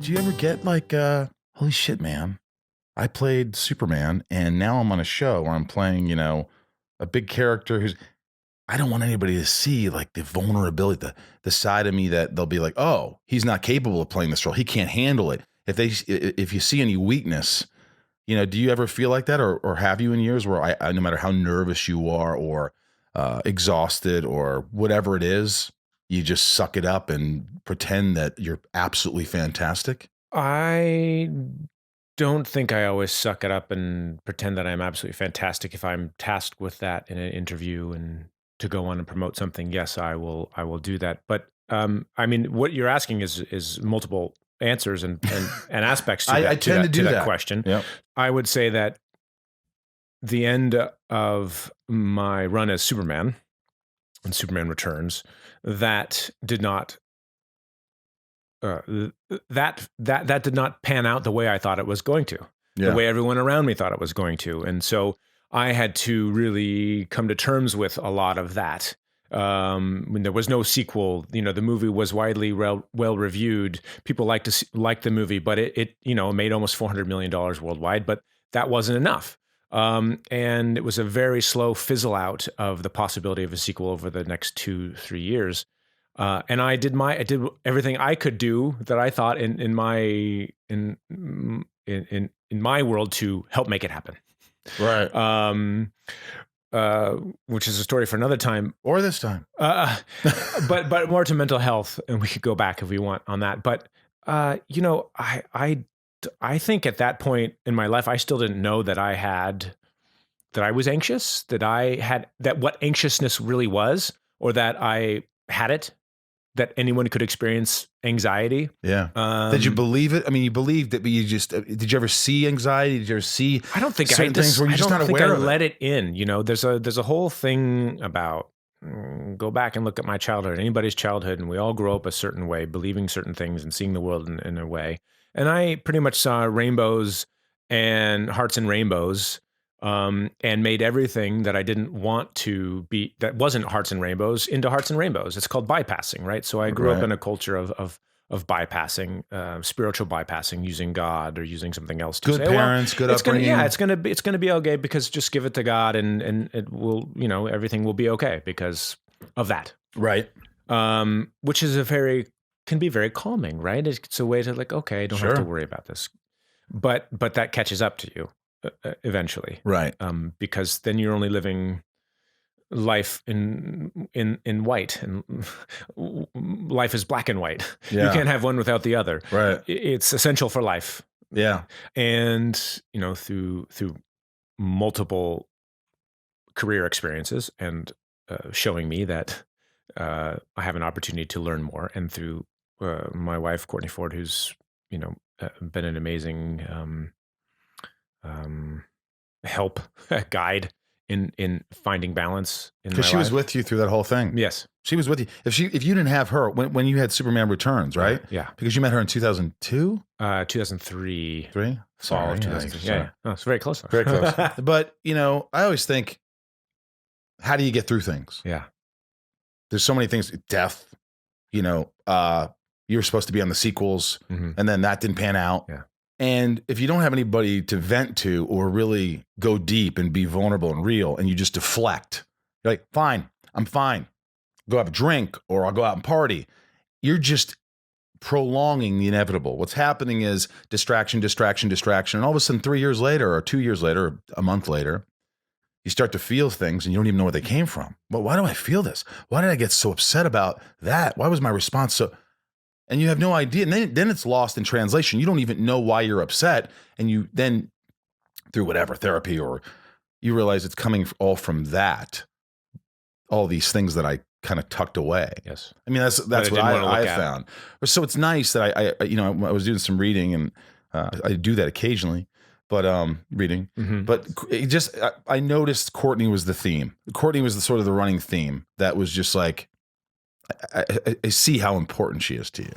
Do you ever get like, holy shit, man, I played Superman and now I'm on a show where I'm playing, a big character who's, I don't want anybody to see like the vulnerability, the side of me that they'll be like, oh, he's not capable of playing this role. He can't handle it. If you see any weakness, do you ever feel like that, or have you in years where no matter how nervous you are or exhausted or whatever it is, you just suck it up and pretend that you're absolutely fantastic? I don't think I always suck it up and pretend that I'm absolutely fantastic. If I'm tasked with that in an interview and to go on and promote something, yes, I will do that. But I mean, what you're asking is multiple answers and aspects to I that, tend to do that that question. Yep. I would say that the end of my run as Superman and Superman Returns, that did not that did not pan out the way I thought it was going to, the way everyone around me thought it was going to. And so I had to really come to terms with a lot of that. When there was no sequel, the movie was widely well reviewed. People liked the movie, but it made almost $400 million worldwide, but that wasn't enough. And it was a very slow fizzle out of the possibility of a sequel over the next 2-3 years. And I did everything I could do that I thought in my world to help make it happen. Right. Which is a story for another time, or this time. But more to mental health, and we could go back if we want on that. But I think at that point in my life, I still didn't know that I was anxious, that what anxiousness really was, or that I had it. That anyone could experience anxiety. Yeah. Did you believe it? I mean, you believed it, but you just, did you ever see anxiety? Did you ever see I don't think certain things where you're just not aware of it? I don't think I let it in. There's a whole thing about, go back and look at my childhood, anybody's childhood, and we all grow up a certain way, believing certain things and seeing the world in a way. And I pretty much saw rainbows and hearts and rainbows, and made everything that I didn't want to be, that wasn't hearts and rainbows, into hearts and rainbows. It's called bypassing, right? So I grew up in a culture of bypassing, spiritual bypassing, using God or using something else to good parents, good upbringing. It's gonna be okay, because just give it to God and it will, everything will be okay because of that, right? Which is can be very calming, right? It's a way to like, okay, I don't have to worry about this, but that catches up to you. Eventually, right? Because then you're only living life in white, and life is black and white. Yeah. You can't have one without the other. Right. It's essential for life. Yeah. And through multiple career experiences and showing me that I have an opportunity to learn more, and through my wife Courtney Ford, who's been an amazing help guide in finding balance in my life. Because she was with you through that whole thing. Yes, she was with you. If you didn't have her when you had Superman Returns, right? Yeah, because you met her in 2002, 2003, fall of 2003. Yeah. Oh, it's very close. Very close. But I always think, how do you get through things? Yeah, there's so many things. Death. You were supposed to be on the sequels, and then that didn't pan out. Yeah. And if you don't have anybody to vent to or really go deep and be vulnerable and real, and you just deflect, you're like, fine, I'm fine. Go have a drink, or I'll go out and party. You're just prolonging the inevitable. What's happening is distraction, distraction, distraction. And all of a sudden, 3 years later, or 2 years later, or a month later, you start to feel things and you don't even know where they came from. Well, why do I feel this? Why did I get so upset about that? Why was my response so... And you have no idea. And then it's lost in translation. You don't even know why you're upset. And you then, through whatever therapy, or you realize it's coming all from that, all these things that I kind of tucked away. Yes. I mean, that's what I found. So it's nice that I was doing some reading, and I do that occasionally, but reading, but it just, I noticed Courtney was the theme. Courtney was the sort of the running theme that was just like, I see how important she is to you.